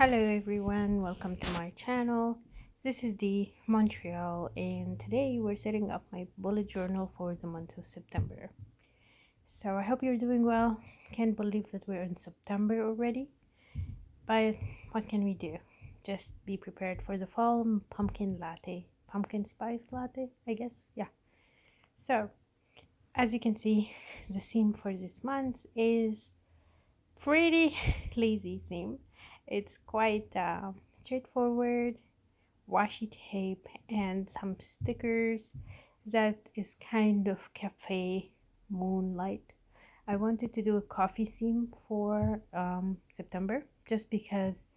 Hello everyone, welcome to my channel. This is Dee, Montreal, and today we're setting up my bullet journal for the month of September. So I hope you're doing well. Can't believe that we're in September already, but what can we do? Just be prepared for the fall pumpkin spice latte, I guess. Yeah. So as you can see, the theme for this month is pretty lazy theme. It's quite straightforward, washi tape and some stickers that is kind of cafe moonlight. I wanted to do a coffee theme for September just because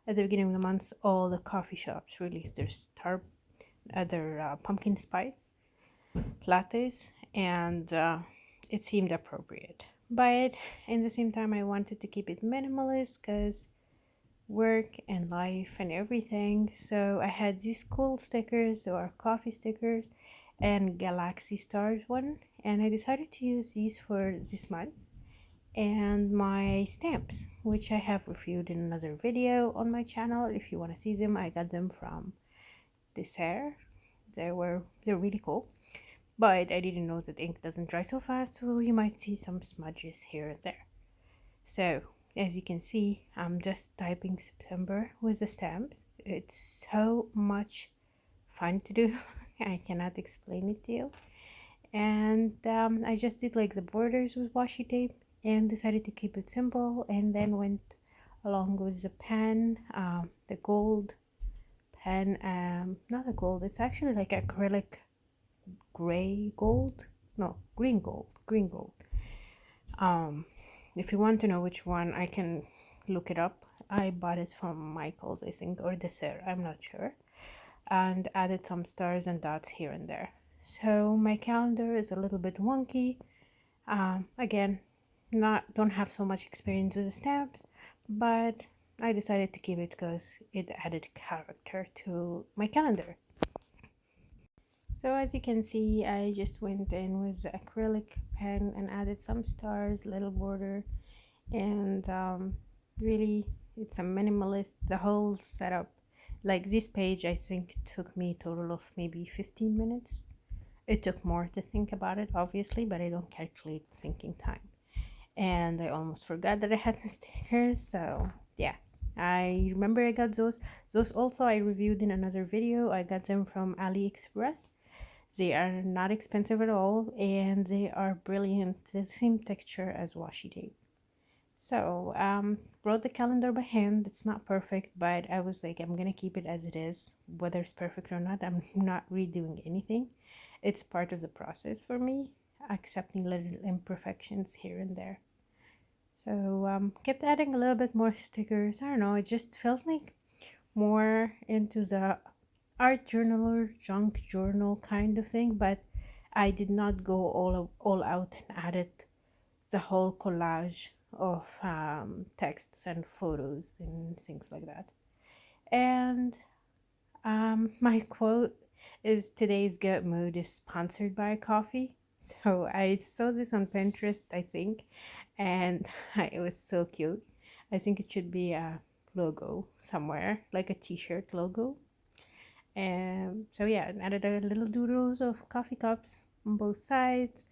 at the beginning of the month all the coffee shops release their pumpkin spice lattes, and it seemed appropriate. But in the same time, I wanted to keep it minimalist because work and life and everything. So I had these cool stickers or coffee stickers and galaxy stars one, and I decided to use these for this month. And my stamps, which I have reviewed in another video on my channel. If you want to see them, I got them from Deserres. They're really cool, but I didn't know that ink doesn't dry so fast, so you might see some smudges here and there. So as you can see, I'm just typing September with the stamps. It's so much fun to do. I cannot explain it to you. And I just did like the borders with washi tape and decided to keep it simple, and then went along with the pen, the gold pen, not a gold, it's actually like acrylic green gold. If you want to know which one, I can look it up. I bought it from Michael's, I think, or Deserres, I'm not sure, and added some stars and dots here and there. So my calendar is a little bit wonky. Again, don't have so much experience with the stamps, but I decided to keep it because it added character to my calendar. So as you can see, I just went in with the acrylic pen and added some stars, little border, and really it's a minimalist. The whole setup, like this page, I think took me a total of maybe 15 minutes. It took more to think about it, obviously, but I don't calculate thinking time. And I almost forgot that I had the stickers, so yeah. I remember I got those. Those also I reviewed in another video. I got them from AliExpress. They are not expensive at all, and they are brilliant. The same texture as washi tape. So, wrote the calendar by hand. It's not perfect, but I was like, I'm gonna keep it as it is. Whether it's perfect or not, I'm not redoing anything. It's part of the process for me, accepting little imperfections here and there. So, kept adding a little bit more stickers. I don't know, it just felt like more into the art journal or junk journal kind of thing, but I did not go all out and added the whole collage of texts and photos and things like that. And my quote is, today's good mood is sponsored by coffee. So I saw this on Pinterest, I think, and it was so cute. I think it should be a logo somewhere, like a t-shirt logo. And so yeah, and added a little doodles of coffee cups on both sides,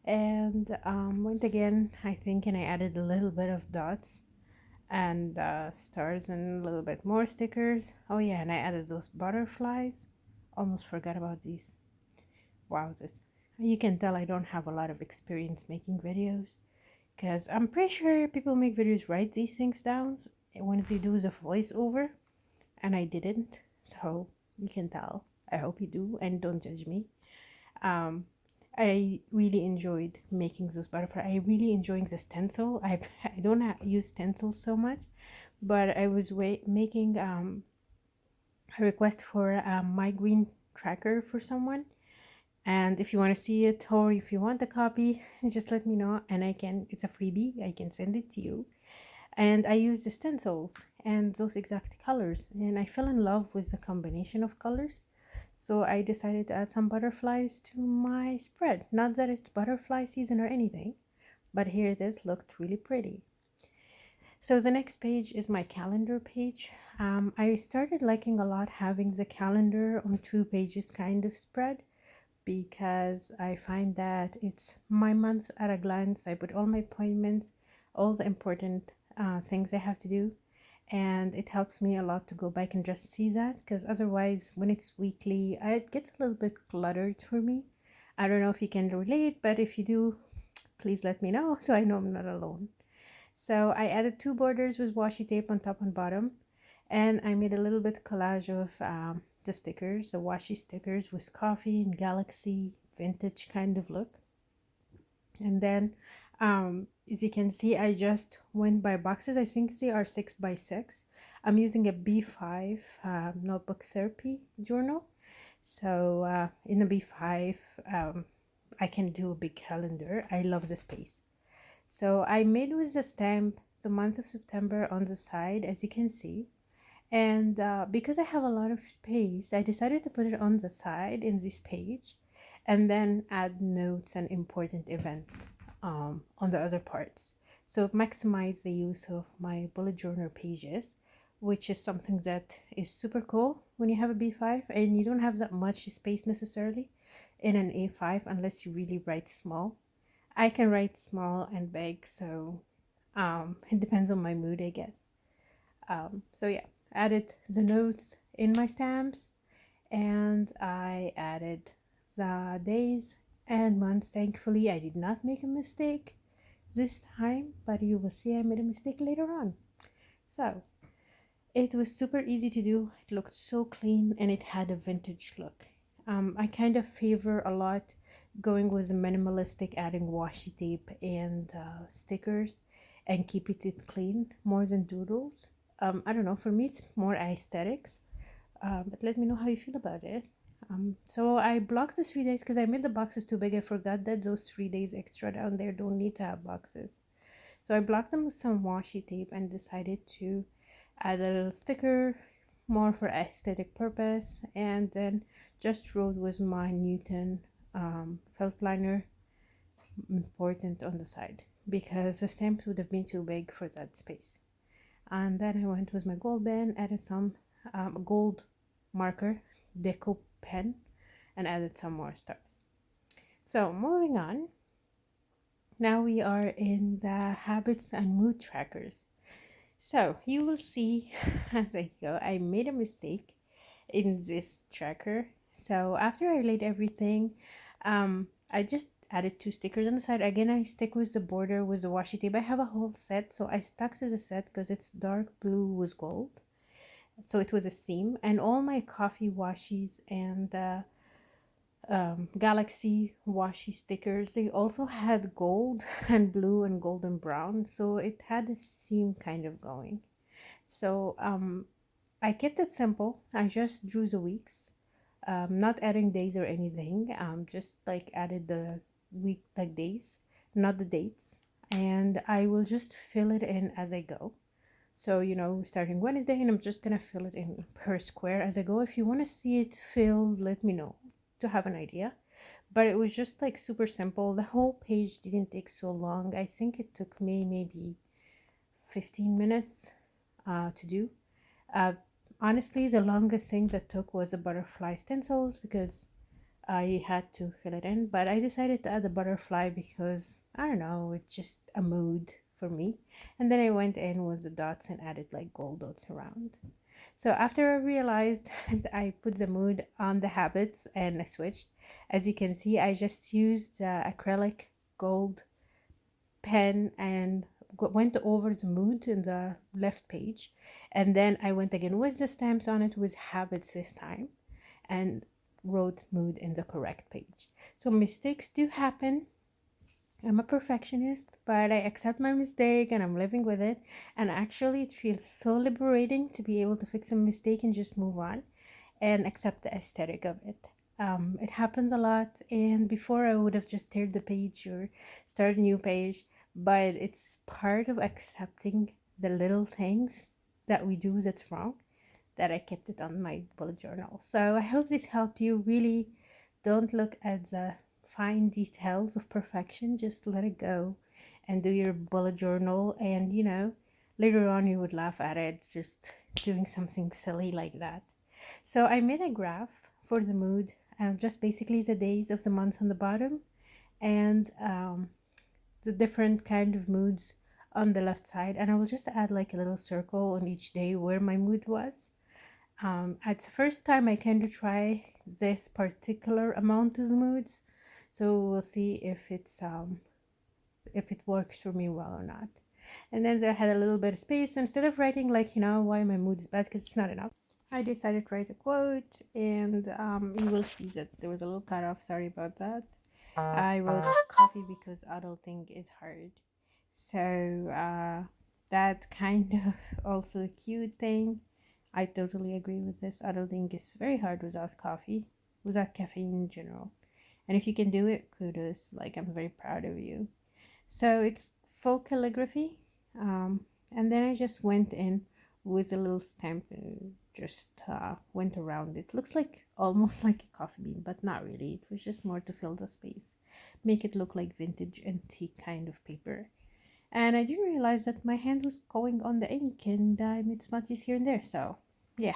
and went again, I think, and I added a little bit of dots and stars and a little bit more stickers. Oh yeah, and I added those butterflies. Almost forgot about these. Wow, this, you can tell I don't have a lot of experience making videos, because I'm pretty sure people make videos write these things down when they do the voiceover, and I didn't, so you can tell. I hope you do, and don't judge me. I really enjoyed making those butterflies. I really enjoying the stencil. I don't use stencils so much, but I was making a request for a migraine tracker for someone. And if you want to see it, or if you want a copy, just let me know, and it's a freebie, I can send it to you. And I use the stencils and those exact colors, and I fell in love with the combination of colors. So I decided to add some butterflies to my spread. Not that it's butterfly season or anything, but here it is, looked really pretty. So the next page is my calendar page. I started liking a lot having the calendar on 2 pages kind of spread because I find that it's my month at a glance. I put all my appointments, all the important things I have to do, and it helps me a lot to go back and just see that, because otherwise when it's weekly it gets a little bit cluttered for me. I don't know if you can relate, but if you do, please let me know so I know I'm not alone. So I added 2 borders with washi tape on top and bottom, and I made a little bit collage of the stickers, the washi stickers with coffee and galaxy vintage kind of look. And then as you can see, I just went by boxes. I think they are 6x6. I'm using a B5 notebook therapy journal. So in a B5 I can do a big calendar. I love the space. So I made with the stamp the month of September on the side, as you can see. And because I have a lot of space, I decided to put it on the side in this page and then add notes and important events on the other parts. So maximize the use of my bullet journal pages, which is something that is super cool when you have a B5 and you don't have that much space necessarily in an A5 unless you really write small. I can write small and big, so it depends on my mood, I guess. So yeah, added the notes in my stamps, and I added the days and months. Thankfully, I did not make a mistake this time, but you will see I made a mistake later on. So it was super easy to do. It looked so clean and it had a vintage look. I kind of favor a lot going with minimalistic, adding washi tape and stickers and keeping it clean more than doodles. I don't know, for me it's more aesthetics, but let me know how you feel about it. So I blocked the 3 days because I made the boxes too big. I forgot that those 3 days extra down there don't need to have boxes. So I blocked them with some washi tape and decided to add a little sticker more for aesthetic purpose, and then just wrote with my Newton felt liner important on the side because the stamps would have been too big for that space. And then I went with my gold pen, added some gold marker deco pen, and added some more stars. So moving on, now we are in the habits and mood trackers. So you will see as I go, I made a mistake in this tracker. So after I laid everything, I just added 2 stickers on the side. Again, I stick with the border with the washi tape. I have a whole set, so I stuck to the set because it's dark blue with gold. So it was a theme, and all my coffee washis and the galaxy washi stickers, they also had gold and blue and golden brown, so it had a theme kind of going. So I kept it simple. I just drew the weeks, not adding days or anything, just like added the week like days, not the dates, and I will just fill it in as I go. So, starting Wednesday, and I'm just gonna fill it in per square as I go. If you want to see it filled, let me know to have an idea. But it was just like super simple. The whole page didn't take so long. I think it took me maybe 15 minutes to do. Honestly, the longest thing that took was the butterfly stencils because I had to fill it in. But I decided to add the butterfly because, I don't know, it's just a mood for me. And then I went in with the dots and added like gold dots around. So after I realized, I put the mood on the habits and I switched. As you can see, I just used acrylic gold pen and went over the mood in the left page, and then I went again with the stamps on it with habits this time and wrote mood in the correct page. So mistakes do happen. I'm a perfectionist, but I accept my mistake and I'm living with it. And actually, it feels so liberating to be able to fix a mistake and just move on and accept the aesthetic of it. It happens a lot, and before I would have just teared the page or started a new page, but it's part of accepting the little things that we do that's wrong that I kept it on my bullet journal. So I hope this helped you. Really don't look at the fine details of perfection, just let it go and do your bullet journal, and later on you would laugh at it, just doing something silly like that. So I made a graph for the mood, just basically the days of the month on the bottom, and the different kind of moods on the left side, and I will just add like a little circle on each day where my mood was. It's the first time I kind of try this particular amount of moods, so we'll see if it works for me well or not. And then I had a little bit of space. Instead of writing like, why my mood is bad, because it's not enough, I decided to write a quote, and you will see that there was a little cut off. Sorry about that. I wrote coffee because adulting is hard. So that kind of also a cute thing. I totally agree with this. Adulting is very hard without coffee, without caffeine in general. And if you can do it, kudos. Like, I'm very proud of you. So it's faux calligraphy. And then I just went in with a little stamp and just went around it. Looks like almost like a coffee bean, but not really. It was just more to fill the space, make it look like vintage antique kind of paper. And I didn't realize that my hand was going on the ink, and I made smudges here and there. So yeah.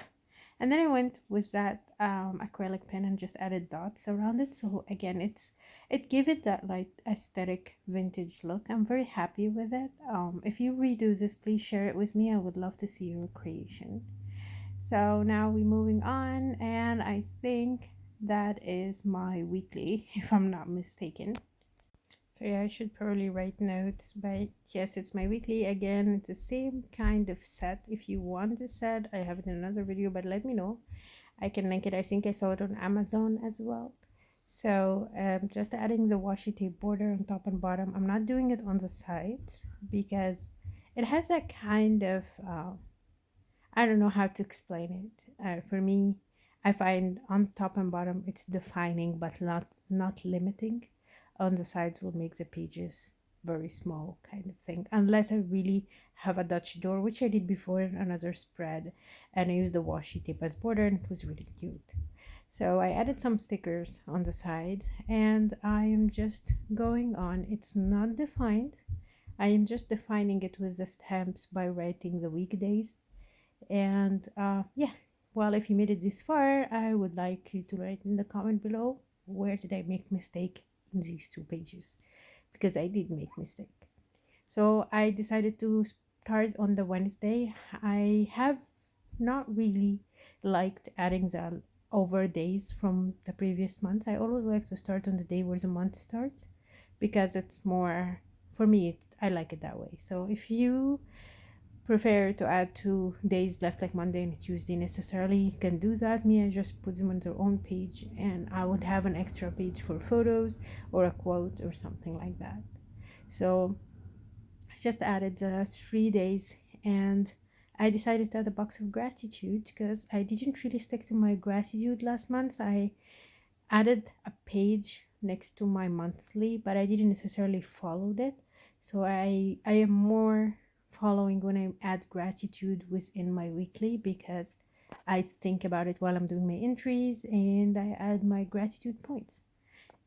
And then I went with that acrylic pen and just added dots around it. So again, it gave it that like aesthetic vintage look. I'm very happy with it. If you redo this, please share it with me. I would love to see your creation. So now we're moving on, and I think that is my weekly, if I'm not mistaken. So yeah, I should probably write notes, but yes, it's my weekly. Again, it's the same kind of set. If you want the set, I have it in another video, but let me know. I can link it. I think I saw it on Amazon as well. So just adding the washi tape border on top and bottom. I'm not doing it on the sides because it has that kind of, I don't know how to explain it. For me, I find on top and bottom it's defining but not limiting. On the sides will make the pages very small kind of thing, unless I really have a Dutch door, which I did before in another spread, and I used the washi tape as border, and it was really cute. So I added some stickers on the sides, and I am just going on. It's not defined. I am just defining it with the stamps by writing the weekdays. And yeah, well, if you made it this far, I would like you to write in the comment below, where did I make mistake in these 2 pages, because I did make mistake. So I decided to start on the Wednesday. I have not really liked adding the over days from the previous months. I always like to start on the day where the month starts, because it's more, for me, I like it that way. So if you prefer to add 2 days left, like Monday and Tuesday necessarily, you can do that. Me, I just put them on their own page, and I would have an extra page for photos or a quote or something like that. So I just added the 3 days, and I decided to add a box of gratitude because I didn't really stick to my gratitude last month. I added a page next to my monthly, but I didn't necessarily follow it. So I am more following when I add gratitude within my weekly, because I think about it while I'm doing my entries, and I add my gratitude points.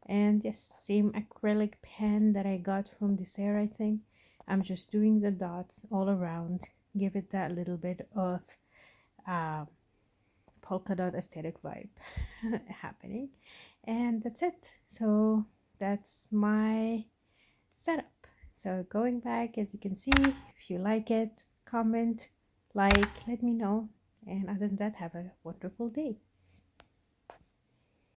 And yes, same acrylic pen that I got from Deserres, I think. I'm just doing the dots all around, give it that little bit of polka dot aesthetic vibe happening, and that's it. So that's my setup. So going back, as you can see, if you like it, comment, like, let me know. And other than that, have a wonderful day.